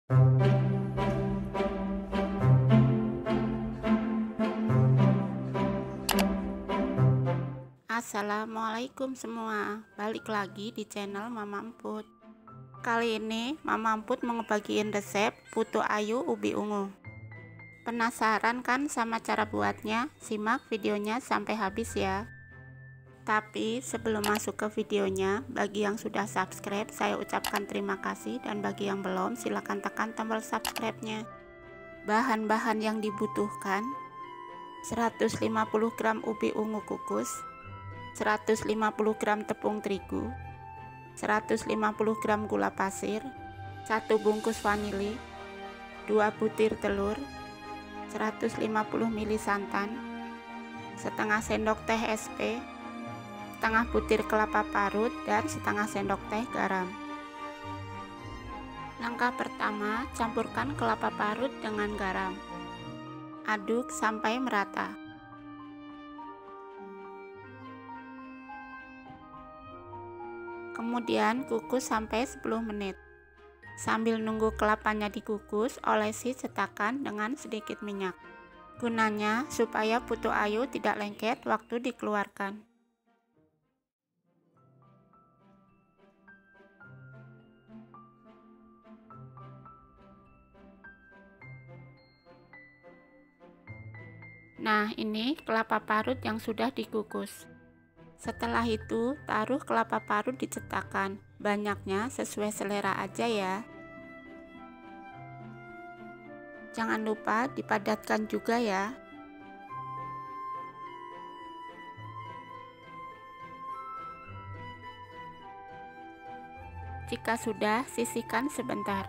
Assalamualaikum semua, balik lagi di channel Mama Emput. Kali ini Mama Emput mau ngebagiin resep putu ayu ubi ungu. Penasaran kan sama cara buatnya? Simak videonya sampai habis ya. Tapi sebelum masuk ke videonya, bagi yang sudah subscribe saya ucapkan terima kasih, dan bagi yang belum silahkan tekan tombol subscribe-nya. Bahan-bahan yang dibutuhkan: 150 gram ubi ungu kukus, 150 gram tepung terigu, 150 gram gula pasir, 1 bungkus vanili, 2 butir telur, 150 ml santan, setengah sendok teh SP, setengah butir kelapa parut, dan setengah sendok teh garam. Langkah pertama, campurkan kelapa parut dengan garam. Aduk sampai merata. Kemudian kukus sampai 10 menit. Sambil nunggu kelapanya dikukus, olesi cetakan dengan sedikit minyak. Gunanya supaya putu ayu tidak lengket waktu dikeluarkan. Nah, ini kelapa parut yang sudah dikukus. Setelah itu, taruh kelapa parut di cetakan. Banyaknya sesuai selera aja ya. Jangan lupa dipadatkan juga ya. Jika sudah, sisihkan sebentar.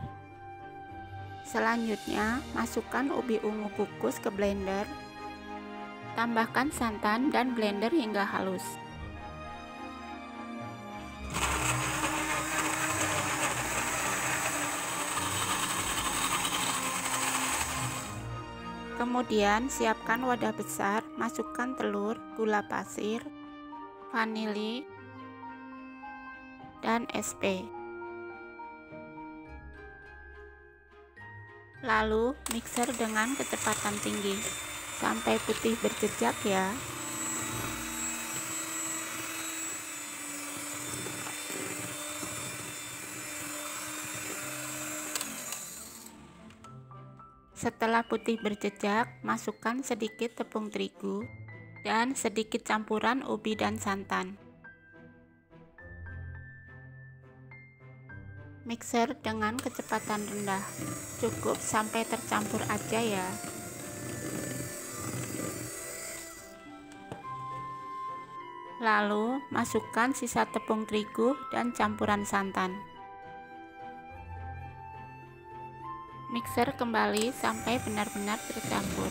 Selanjutnya, masukkan ubi ungu kukus ke blender. Tambahkan santan dan blender hingga halus. Kemudian siapkan wadah besar, masukkan telur, gula pasir, vanili, dan SP. Lalu mixer dengan kecepatan tinggi sampai putih berjejak ya. Setelah putih berjejak, masukkan sedikit tepung terigu dan sedikit campuran ubi dan santan. Mixer dengan kecepatan rendah, cukup sampai tercampur aja ya. Lalu masukkan sisa tepung terigu dan campuran santan. Mixer kembali sampai benar-benar tercampur.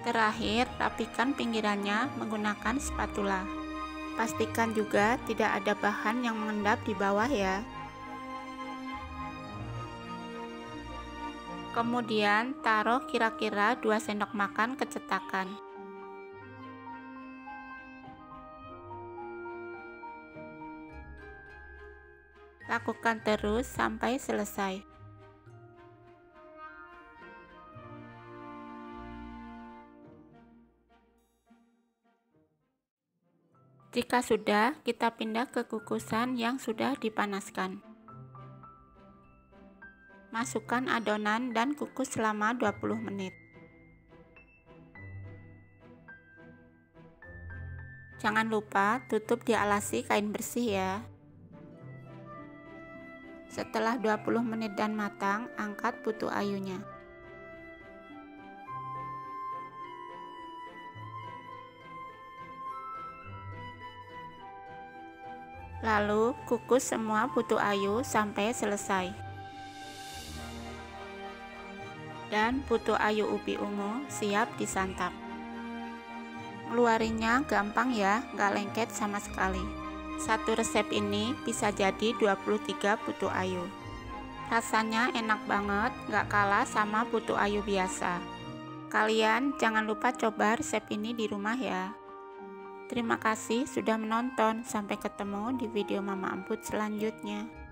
Terakhir, rapikan pinggirannya menggunakan spatula. Pastikan juga tidak ada bahan yang mengendap di bawah ya. Kemudian taruh kira-kira 2 sendok makan ke cetakan. Lakukan terus sampai selesai. Jika sudah, kita pindah ke kukusan yang sudah dipanaskan. Masukkan adonan dan kukus selama 20 menit. Jangan lupa tutup dialasi kain bersih ya. Setelah 20 menit dan matang, angkat putu ayunya. Lalu kukus semua putu ayu sampai selesai. Dan putu ayu ubi ungu siap disantap. Ngeluarinnya gampang ya, nggak lengket sama sekali. Satu resep ini bisa jadi 23 putu ayu. Rasanya enak banget, nggak kalah sama putu ayu biasa. Kalian jangan lupa coba resep ini di rumah ya. Terima kasih sudah menonton. Sampai ketemu di video Mama Amput selanjutnya.